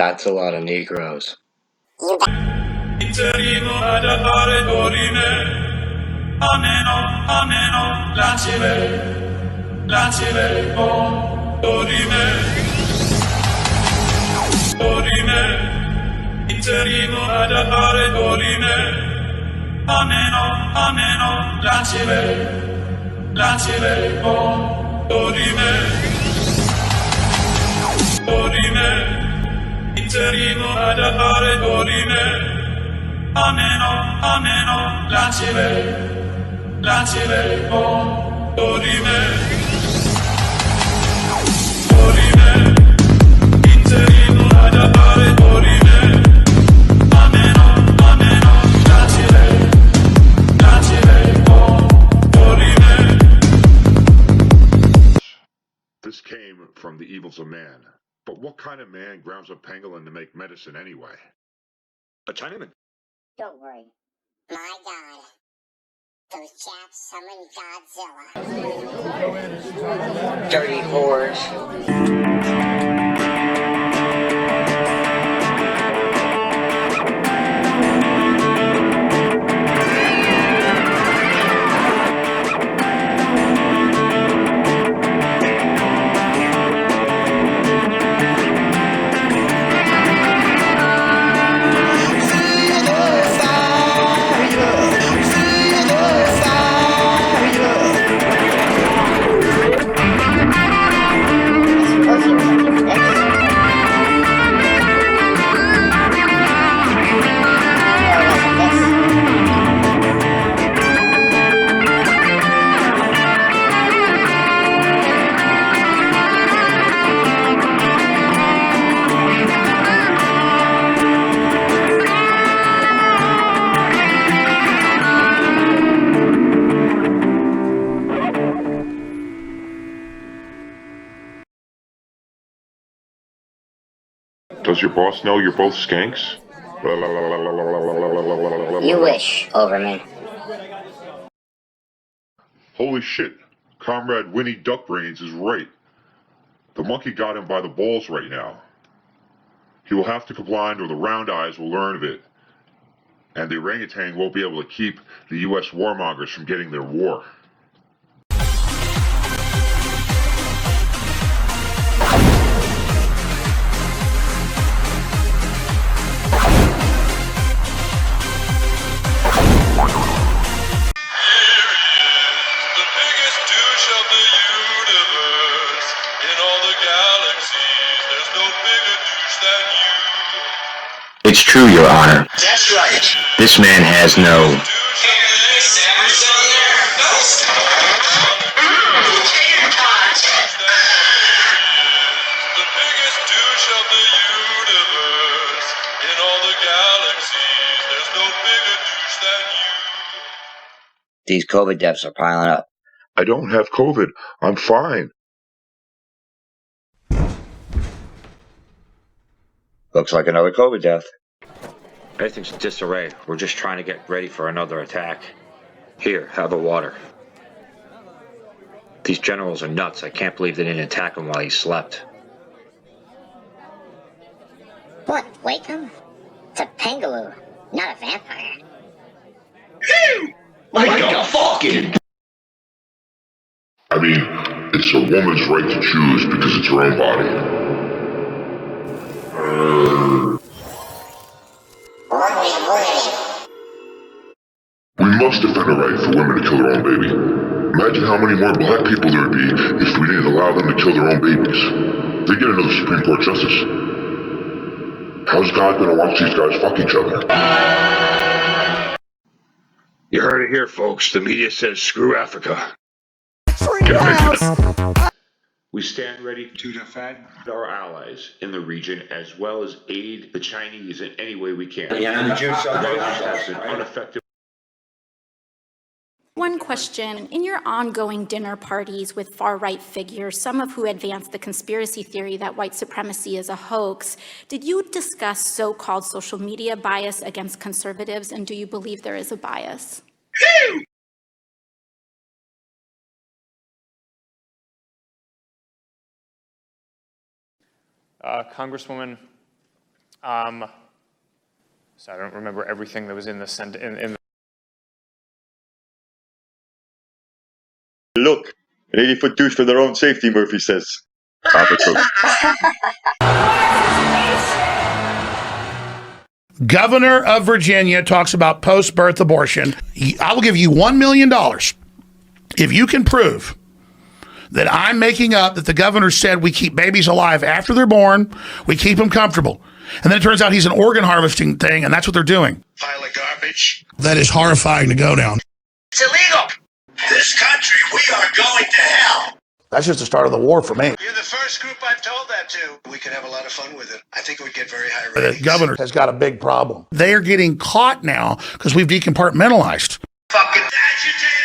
That's a lot of Negroes. This came from the evils of man. But what kind of man grounds up pangolin to make medicine anyway? A Chinaman. Don't worry. My God. Those chaps summoned Godzilla. Dirty whores. Does your boss know you're both skanks? You wish, Overman. Holy shit. Comrade Winnie Duckbrains is right. The monkey got him by the balls right now. He will have to comply or the round eyes will learn of it. And the orangutan won't be able to keep the US warmongers from getting their war. It's true, Your Honor. That's right. This man has no... These COVID deaths are piling up. I don't have COVID. I'm fine. Looks like another COVID death. Everything's in disarray. We're just trying to get ready for another attack. Here, have the water. These generals are nuts. I can't believe they didn't attack him while he slept. What, wake him? It's a pangolin, not a vampire. Like a fucking... I mean, it's a woman's right to choose because it's her own body. We must defend the right for women to kill their own baby. Imagine how many more black people there would be if we didn't allow them to kill their own babies. They get another Supreme Court justice. How's God gonna watch these guys fuck each other? You heard it here, folks. The media says screw Africa. We stand ready to defend our allies in the region as well as aid the Chinese in any way we can. One question. In your ongoing dinner parties with far-right figures, some of who advance the conspiracy theory that white supremacy is a hoax, did you discuss so-called social media bias against conservatives, and do you believe there is a bias? Congresswoman, So I don't remember everything that was in the sentence. Look, an 80-foot douche for their own safety, Murphy says. Governor of Virginia talks about post-birth abortion. I will give you $1 million if you can prove that I'm making up that the governor said we keep babies alive after they're born, we keep them comfortable. And then it turns out he's an organ harvesting thing, and that's what they're doing. Pile of garbage. That is horrifying to go down. It's illegal. This country, we are going to hell. That's just the start of the war for me. You're the first group I've told that to. We could have a lot of fun with it. I think it would get very high The ratings. governor has got a big problem. They are getting caught now because we've decompartmentalized. Fucking agitator.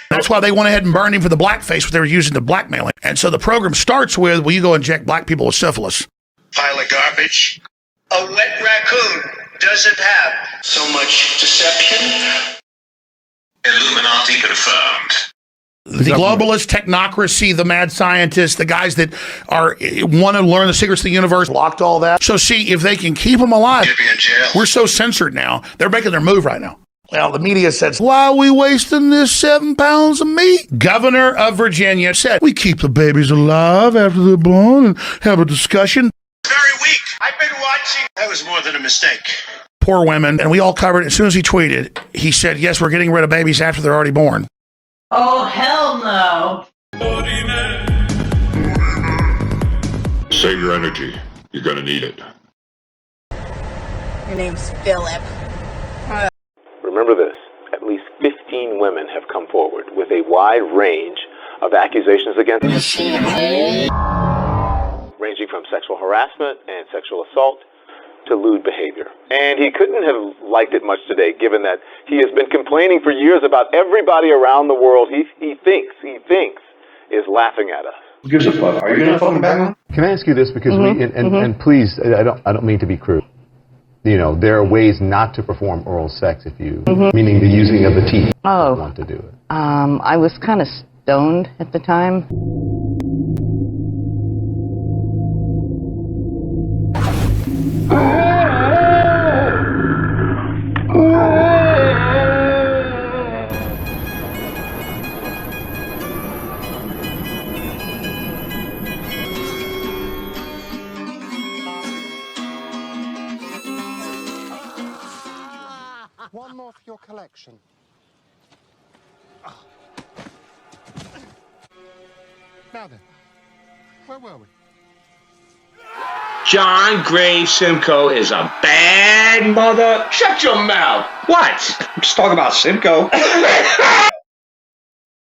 That's why they went ahead and burned him for the blackface, what they were using to blackmail him. And so the program starts with, will you go inject black people with syphilis? Pile of garbage. A wet raccoon doesn't have so much deception. Illuminati confirmed. The globalist technocracy, the mad scientists, the guys that want to learn the secrets of the universe, blocked all that. So see, if they can keep them alive, You'd be in jail. we're so censored now. They're making their move right now. Well, the media says, why are we wasting this 7 pounds of meat? Governor of Virginia said, we keep the babies alive after they're born and have a discussion. Very weak. I've been watching. That was more than a mistake. Poor women. And we all covered it. As soon as he tweeted, he said, yes, we're getting rid of babies after they're already born. Oh, hell no. Save your energy. You're gonna need it. Your name's Philip. Remember this, at least 15 women have come forward with a wide range of accusations against them, ranging from sexual harassment and sexual assault to lewd behavior. And he couldn't have liked it much today, given that he has been complaining for years about everybody around the world he thinks is laughing at us. Who gives a fuck? Are you gonna fucking back on? Can I ask you this? Because and please, I don't mean to be crude. You know, there are ways not to perform oral sex if you, meaning the using of the teeth, want to do it. I was kind of stoned at the time. One more for your collection. Now then, where were we? John Gray Simcoe is a bad mother. Shut your mouth. What? I'm just talking about Simcoe.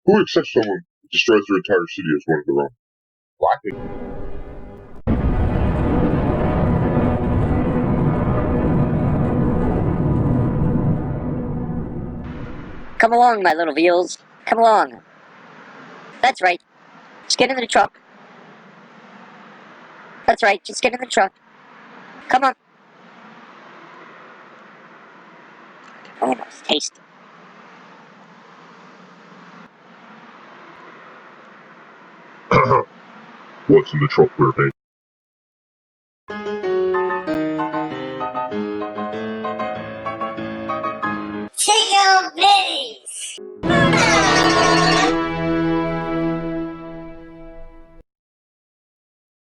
Who accepts someone who destroys their entire city as one of their own? Black people. Come along, my little veals. Come along. That's right. Just get in the truck. That's right. Just get in the truck. Come on. Almost tasty. What's in the truck, Weirhead? Chicken bitties!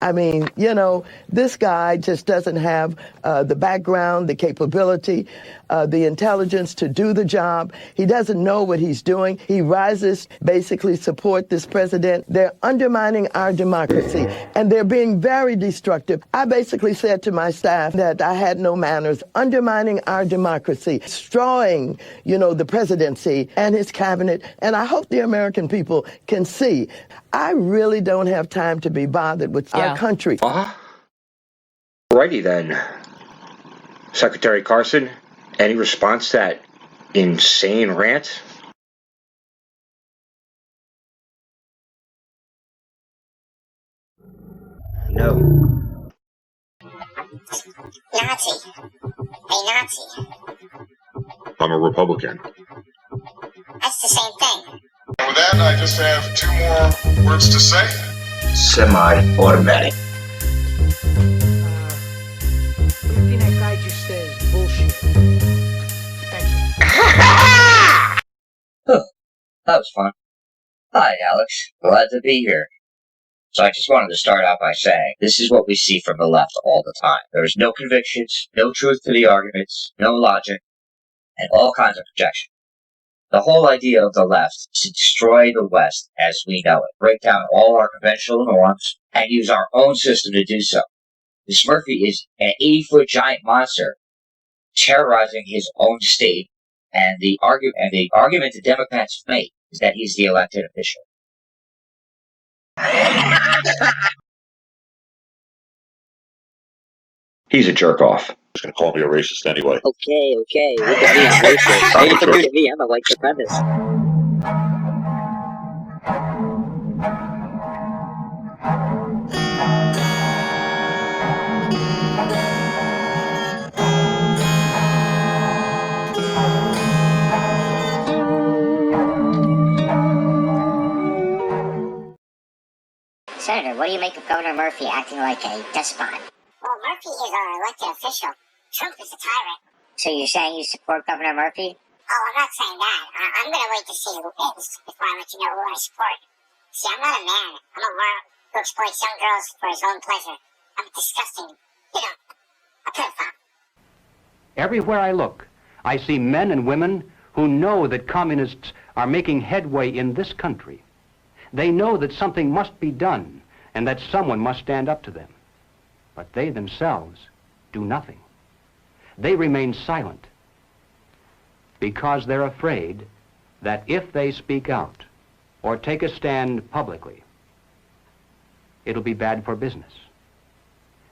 I mean, you know, this guy just doesn't have the background, the capability, the intelligence to do the job. He doesn't know what he's doing. He rises, basically support this president. They're undermining our democracy, and they're being very destructive. I basically said to my staff that I had no manners, undermining our democracy, destroying, you know, the presidency and his cabinet. And I hope the American people can see I really don't have time to be bothered with our country. Alrighty then. Secretary Carson, any response to that insane rant? No. Nazi. Hey, Nazi. I'm a Republican. That's the same thing. And with that, I just have 2 more words to say. Semi-automatic. That was fun. Hi, Alex. Glad to be here. So I just wanted to start out by saying, this is what we see from the left all the time. There's no convictions, no truth to the arguments, no logic, and all kinds of projection. The whole idea of the left is to destroy the West as we know it, break down all our conventional norms, and use our own system to do so. This Murphy is an 80-foot giant monster terrorizing his own state, and the argument the Democrats make is that he's the elected official. He's a jerk off. He's going to call me a racist anyway. Okay, look at me, I'm racist. Look at me, I'm a white supremacist. Senator, what do you make of Governor Murphy acting like a despot? Well, Murphy is our elected official. Trump is a tyrant. So you're saying you support Governor Murphy? Oh, I'm not saying that. I'm going to wait to see who is before I let you know who I support. See, I'm not a man. I'm a worm who exploits young girls for his own pleasure. I'm disgusting. A pedophile. Everywhere I look, I see men and women who know that communists are making headway in this country. They know that something must be done and that someone must stand up to them. But they themselves do nothing. They remain silent because they're afraid that if they speak out or take a stand publicly, it'll be bad for business.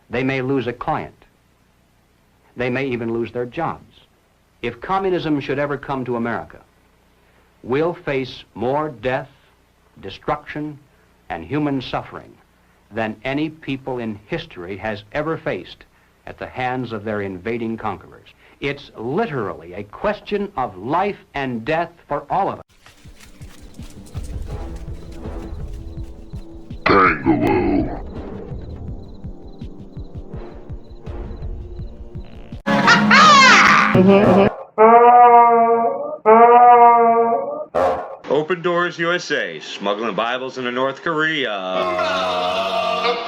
They may lose a client. They may even lose their jobs. If communism should ever come to America, we'll face more death, destruction, and human suffering than any people in history has ever faced at the hands of their invading conquerors. It's literally a question of life and death for all of us. Kangaroo. Open Doors USA, smuggling Bibles into North Korea.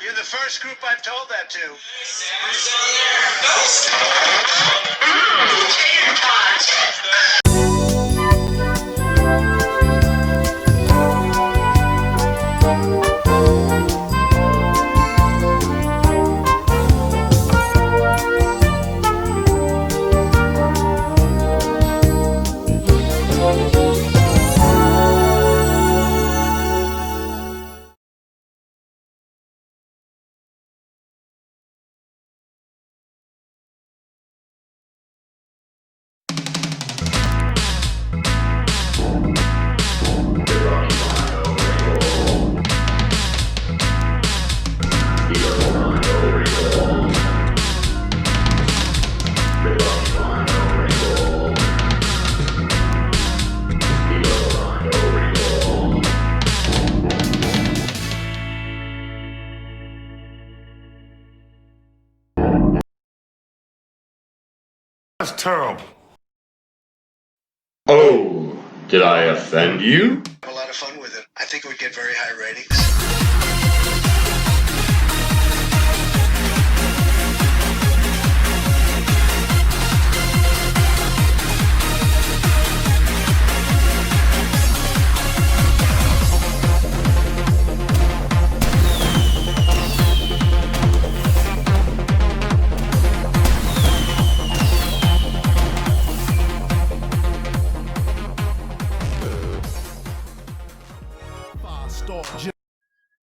You're the first group I've told that to. That's terrible. Oh, did I offend you? Have a lot of fun with it. I think it would get very high ratings.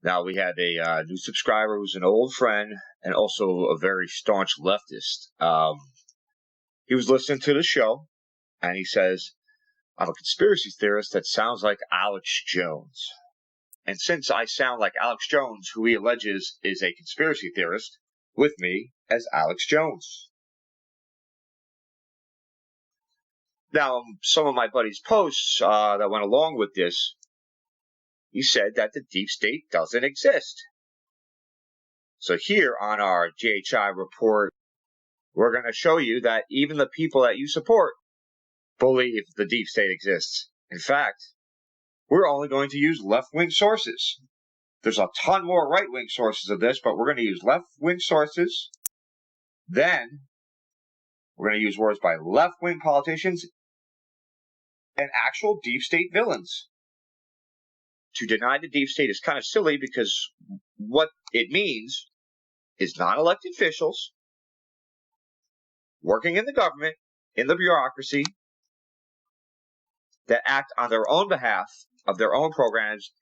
Now, we have a new subscriber who's an old friend and also a very staunch leftist. He was listening to the show, and he says, I'm a conspiracy theorist that sounds like Alex Jones. And since I sound like Alex Jones, who he alleges is a conspiracy theorist, with me as Alex Jones. Now, some of my buddy's posts that went along with this, he said that the deep state doesn't exist. So here on our GHI report, we're going to show you that even the people that you support believe the deep state exists. In fact, we're only going to use left-wing sources. There's a ton more right-wing sources of this, but we're going to use left-wing sources. Then we're going to use words by left-wing politicians and actual deep state villains. To deny the deep state is kind of silly because what it means is non-elected officials working in the government, in the bureaucracy, that act on their own behalf of their own programs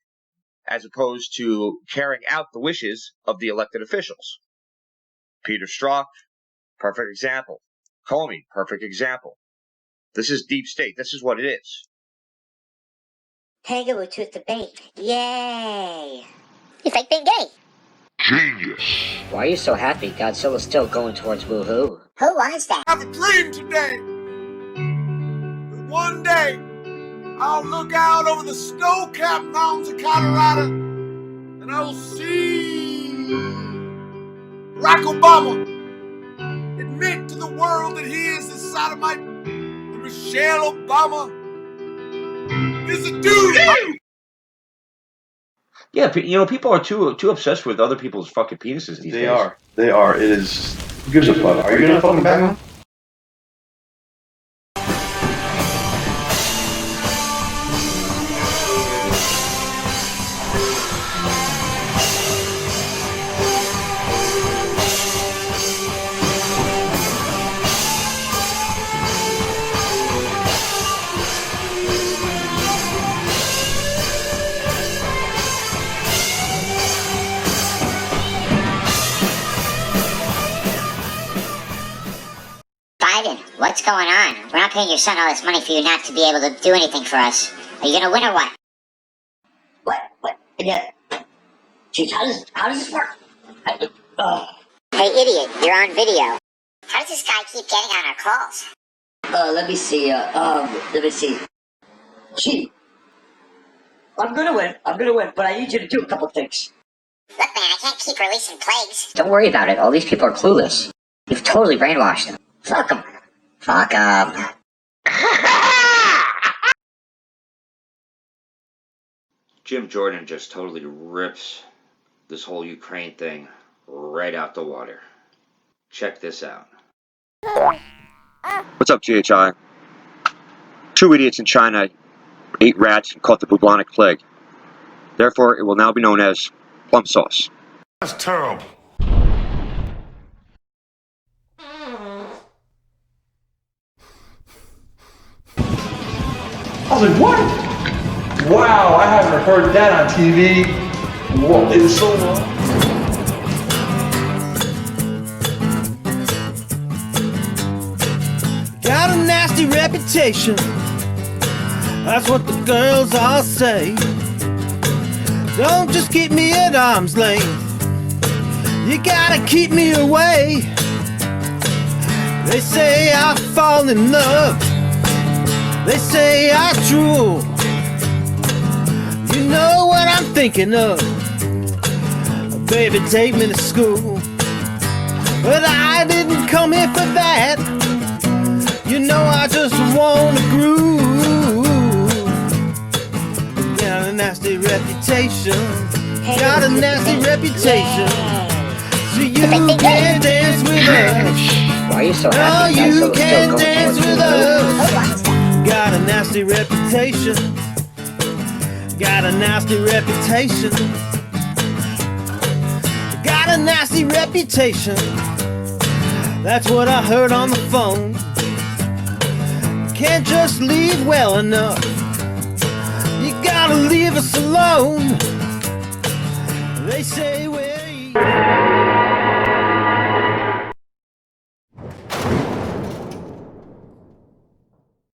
as opposed to carrying out the wishes of the elected officials. Peter Strzok, perfect example. Comey, perfect example. This is deep state. This is what it is. Kangaroo tooth debate. Yay! You fake being gay. Genius. Why are you so happy? Godzilla's still going towards woohoo. Who wants that? I have a dream today. That one day, I'll look out over the snow-capped mountains of Colorado and I will see Barack Obama admit to the world that he is the sodomite and Michelle Obama is a dude. Yeah, people are too obsessed with other people's fucking penises these days. They are. It is. Who gives a fuck? Are you gonna fucking bang them? Biden, what's going on? We're not paying your son all this money for you not to be able to do anything for us. Are you gonna win or what? What? Yeah. Jeez, how does this work? Hey, idiot, you're on video. How does this guy keep getting on our calls? Let me see. Gee, I'm gonna win, but I need you to do a couple things. Look, man, I can't keep releasing plagues. Don't worry about it. All these people are clueless. You've totally brainwashed them. Fuck them. Fuck them. Jim Jordan just totally rips this whole Ukraine thing right out the water. Check this out. What's up, GHI? 2 idiots in China ate rats and caught the bubonic plague. Therefore, it will now be known as plum sauce. That's terrible. I was like, what? Wow, I haven't heard that on TV in so long. Got a nasty reputation, that's what the girls all say. Don't just keep me at arm's length, you gotta keep me away. They say I fall in love, they say I drool. You know what I'm thinking of, baby, take me to school. But I didn't come here for that, you know I just wanna groove. Got a nasty reputation, got a nasty reputation. So you can dance with us. Why are you so happy? Oh, you can dance with us. Got a nasty reputation, got a nasty reputation, got a nasty reputation. That's what I heard on the phone. Can't just leave well enough, you gotta leave us alone. They say we're